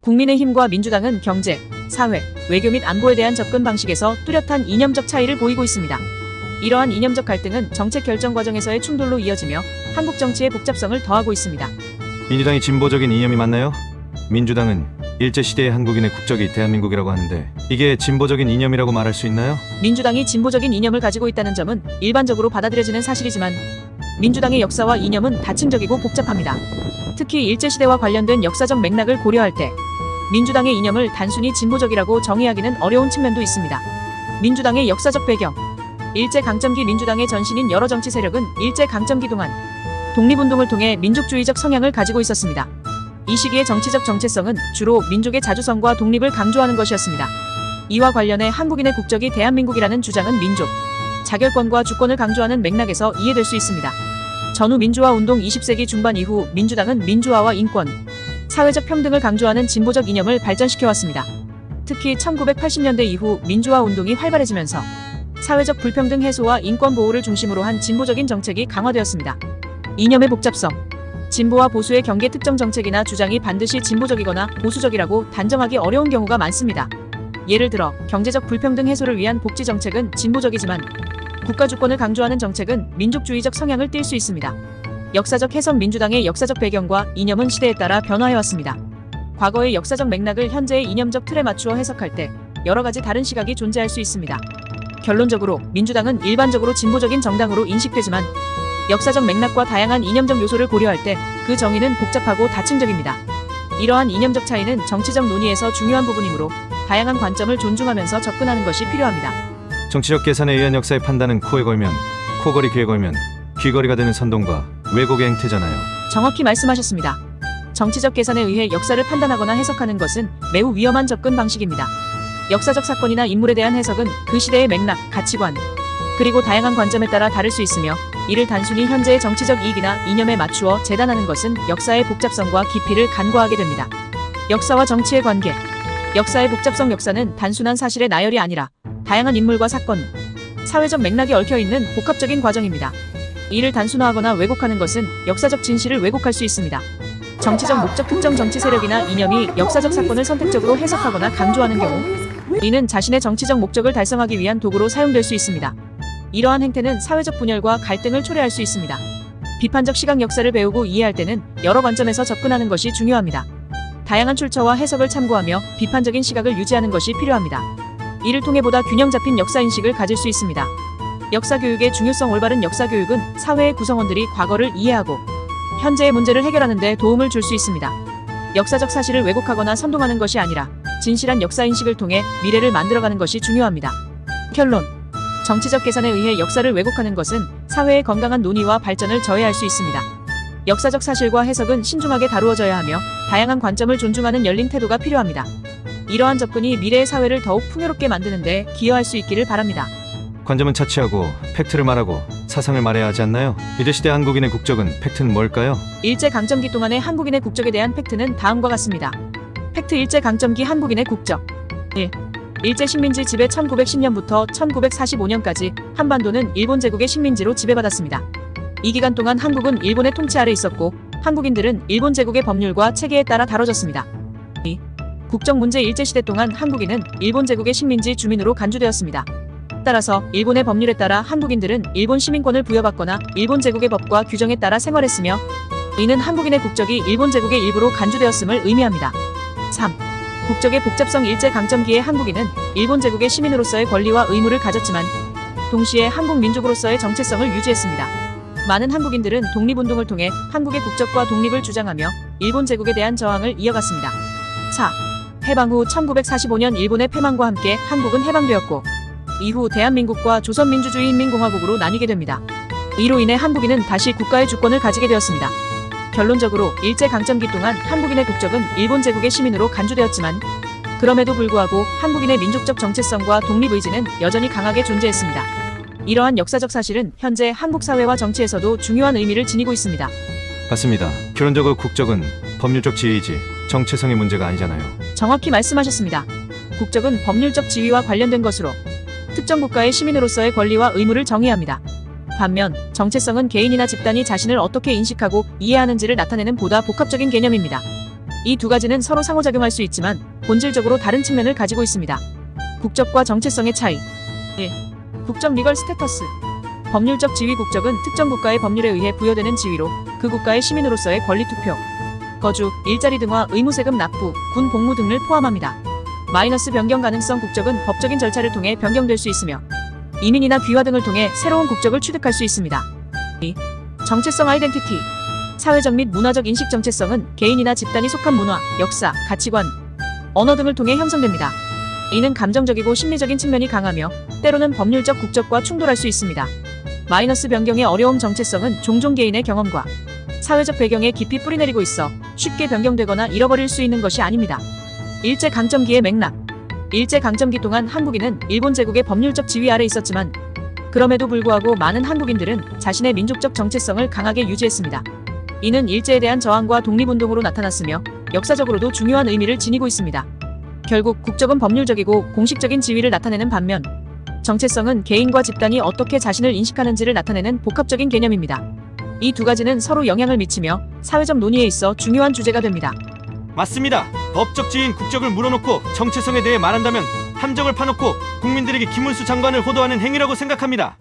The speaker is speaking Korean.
국민의힘과 민주당은 경제, 사회, 외교 및 안보에 대한 접근 방식에서 뚜렷한 이념적 차이를 보이고 있습니다. 이러한 이념적 갈등은 정책 결정 과정에서의 충돌로 이어지며 한국 정치의 복잡성을 더하고 있습니다. 민주당이 진보적인 이념이 맞나요? 민주당은 일제시대의 한국인의 국적이 대한민국이라고 하는데 이게 진보적인 이념이라고 말할 수 있나요? 민주당이 진보적인 이념을 가지고 있다는 점은 일반적으로 받아들여지는 사실이지만 민주당의 역사와 이념은 다층적이고 복잡합니다. 특히 일제시대와 관련된 역사적 맥락을 고려할 때 민주당의 이념을 단순히 진보적이라고 정의하기는 어려운 측면도 있습니다. 민주당의 역사적 배경. 일제강점기 민주당의 전신인 여러 정치 세력은 일제강점기 동안 독립운동을 통해 민족주의적 성향을 가지고 있었습니다. 이 시기의 정치적 정체성은 주로 민족의 자주성과 독립을 강조하는 것이었습니다. 이와 관련해 한국인의 국적이 대한민국이라는 주장은 민족, 자결권과 주권을 강조하는 맥락에서 이해될 수 있습니다. 전후 민주화 운동 20세기 중반 이후 민주당은 민주화와 인권, 사회적 평등을 강조하는 진보적 이념을 발전시켜왔습니다. 특히 1980년대 이후 민주화 운동이 활발해지면서 사회적 불평등 해소와 인권 보호를 중심으로 한 진보적인 정책이 강화되었습니다. 이념의 복잡성. 진보와 보수의 경계 특정 정책이나 주장이 반드시 진보적이거나 보수적이라고 단정하기 어려운 경우가 많습니다. 예를 들어 경제적 불평등 해소를 위한 복지 정책은 진보적이지만 국가 주권을 강조하는 정책은 민족주의적 성향을 띨 수 있습니다. 역사적 해석. 민주당의 역사적 배경과 이념은 시대에 따라 변화해왔습니다. 과거의 역사적 맥락을 현재의 이념적 틀에 맞추어 해석할 때 여러 가지 다른 시각이 존재할 수 있습니다. 결론적으로 민주당은 일반적으로 진보적인 정당으로 인식되지만 역사적 맥락과 다양한 이념적 요소를 고려할 때 그 정의는 복잡하고 다층적입니다. 이러한 이념적 차이는 정치적 논의에서 중요한 부분이므로 다양한 관점을 존중하면서 접근하는 것이 필요합니다. 정치적 계산에 의한 역사의 판단은 코에 걸면 코걸이 귀에 걸면 귀걸이가 되는 선동과 왜곡의 행태잖아요. 정확히 말씀하셨습니다. 정치적 계산에 의해 역사를 판단하거나 해석하는 것은 매우 위험한 접근 방식입니다. 역사적 사건이나 인물에 대한 해석은 그 시대의 맥락, 가치관, 그리고 다양한 관점에 따라 다를 수 있으며 이를 단순히 현재의 정치적 이익이나 이념에 맞추어 재단하는 것은 역사의 복잡성과 깊이를 간과하게 됩니다. 역사와 정치의 관계. 역사의 복잡성. 역사는 단순한 사실의 나열이 아니라 다양한 인물과 사건, 사회적 맥락이 얽혀있는 복합적인 과정입니다. 이를 단순화하거나 왜곡하는 것은 역사적 진실을 왜곡할 수 있습니다. 정치적 목적. 특정 정치 세력이나 이념이 역사적 사건을 선택적으로 해석하거나 강조하는 경우 이는 자신의 정치적 목적을 달성하기 위한 도구로 사용될 수 있습니다. 이러한 행태는 사회적 분열과 갈등을 초래할 수 있습니다. 비판적 시각. 역사를 배우고 이해할 때는 여러 관점에서 접근하는 것이 중요합니다. 다양한 출처와 해석을 참고하며 비판적인 시각을 유지하는 것이 필요합니다. 이를 통해 보다 균형 잡힌 역사인식을 가질 수 있습니다. 역사교육의 중요성. 올바른 역사교육은 사회의 구성원들이 과거를 이해하고 현재의 문제를 해결하는 데 도움을 줄 수 있습니다. 역사적 사실을 왜곡하거나 선동하는 것이 아니라 진실한 역사인식을 통해 미래를 만들어가는 것이 중요합니다. 결론. 정치적 계산에 의해 역사를 왜곡하는 것은 사회의 건강한 논의와 발전을 저해할 수 있습니다. 역사적 사실과 해석은 신중하게 다루어져야 하며 다양한 관점을 존중하는 열린 태도가 필요합니다. 이러한 접근이 미래의 사회를 더욱 풍요롭게 만드는 데 기여할 수 있기를 바랍니다. 관점은 차치하고 팩트를 말하고 사상을 말해야 하지 않나요? 일제시대 한국인의 국적은 팩트는 뭘까요? 일제강점기 동안의 한국인의 국적에 대한 팩트는 다음과 같습니다. 팩트. 일제강점기 한국인의 국적. 1. 일제식민지 지배. 1910년부터 1945년까지 한반도는 일본 제국의 식민지로 지배받았습니다. 이 기간 동안 한국은 일본의 통치 아래 있었고 한국인들은 일본 제국의 법률과 체계에 따라 다뤄졌습니다. 2. 국적 문제. 일제시대 동안 한국인은 일본 제국의 식민지 주민으로 간주되었습니다. 따라서 일본의 법률에 따라 한국인들은 일본 시민권을 부여받거나 일본 제국의 법과 규정에 따라 생활했으며 이는 한국인의 국적이 일본 제국의 일부로 간주되었음을 의미합니다. 3. 국적의 복잡성. 일제강점기의 한국인은 일본 제국의 시민으로서의 권리와 의무를 가졌지만 동시에 한국 민족으로서의 정체성을 유지했습니다. 많은 한국인들은 독립운동을 통해 한국의 국적과 독립을 주장하며 일본 제국에 대한 저항을 이어갔습니다. 4. 해방 후 1945년 일본의 패망과 함께 한국은 해방되었고 이후 대한민국과 조선민주주의인민공화국으로 나뉘게 됩니다. 이로 인해 한국인은 다시 국가의 주권을 가지게 되었습니다. 결론적으로 일제강점기 동안 한국인의 국적은 일본 제국의 시민으로 간주되었지만 그럼에도 불구하고 한국인의 민족적 정체성과 독립의지는 여전히 강하게 존재했습니다. 이러한 역사적 사실은 현재 한국 사회와 정치에서도 중요한 의미를 지니고 있습니다. 맞습니다. 결론적으로 국적은 법률적 지위이지 정체성의 문제가 아니잖아요. 정확히 말씀하셨습니다. 국적은 법률적 지위와 관련된 것으로 특정 국가의 시민으로서의 권리와 의무를 정의합니다. 반면 정체성은 개인이나 집단이 자신을 어떻게 인식하고 이해하는지를 나타내는 보다 복합적인 개념입니다. 이 두 가지는 서로 상호작용할 수 있지만 본질적으로 다른 측면을 가지고 있습니다. 국적과 정체성의 차이. 1. 국적 리걸 스테터스. 법률적 지위. 국적은 특정 국가의 법률에 의해 부여되는 지위로 그 국가의 시민으로서의 권리 투표, 거주, 일자리 등과 의무 세금 납부, 군 복무 등을 포함합니다. 마이너스 변경 가능성. 국적은 법적인 절차를 통해 변경될 수 있으며 이민이나 귀화 등을 통해 새로운 국적을 취득할 수 있습니다. 2. 정체성 아이덴티티. 사회적 및 문화적 인식. 정체성은 개인이나 집단이 속한 문화, 역사, 가치관, 언어 등을 통해 형성됩니다. 이는 감정적이고 심리적인 측면이 강하며 때로는 법률적 국적과 충돌할 수 있습니다. 마이너스 변경의 어려움. 정체성은 종종 개인의 경험과 사회적 배경에 깊이 뿌리내리고 있어 쉽게 변경되거나 잃어버릴 수 있는 것이 아닙니다. 일제 강점기의 맥락. 일제 강점기 동안 한국인은 일본 제국의 법률적 지위 아래 있었지만 그럼에도 불구하고 많은 한국인들은 자신의 민족적 정체성을 강하게 유지했습니다. 이는 일제에 대한 저항과 독립운동으로 나타났으며 역사적으로도 중요한 의미를 지니고 있습니다. 결국 국적은 법률적이고 공식적인 지위를 나타내는 반면 정체성은 개인과 집단이 어떻게 자신을 인식하는지를 나타내는 복합적인 개념입니다. 이 두 가지는 서로 영향을 미치며 사회적 논의에 있어 중요한 주제가 됩니다. 맞습니다. 법적 지위인 국적을 물어놓고 정체성에 대해 말한다면 함정을 파놓고 국민들에게 김문수 장관을 호도하는 행위라고 생각합니다.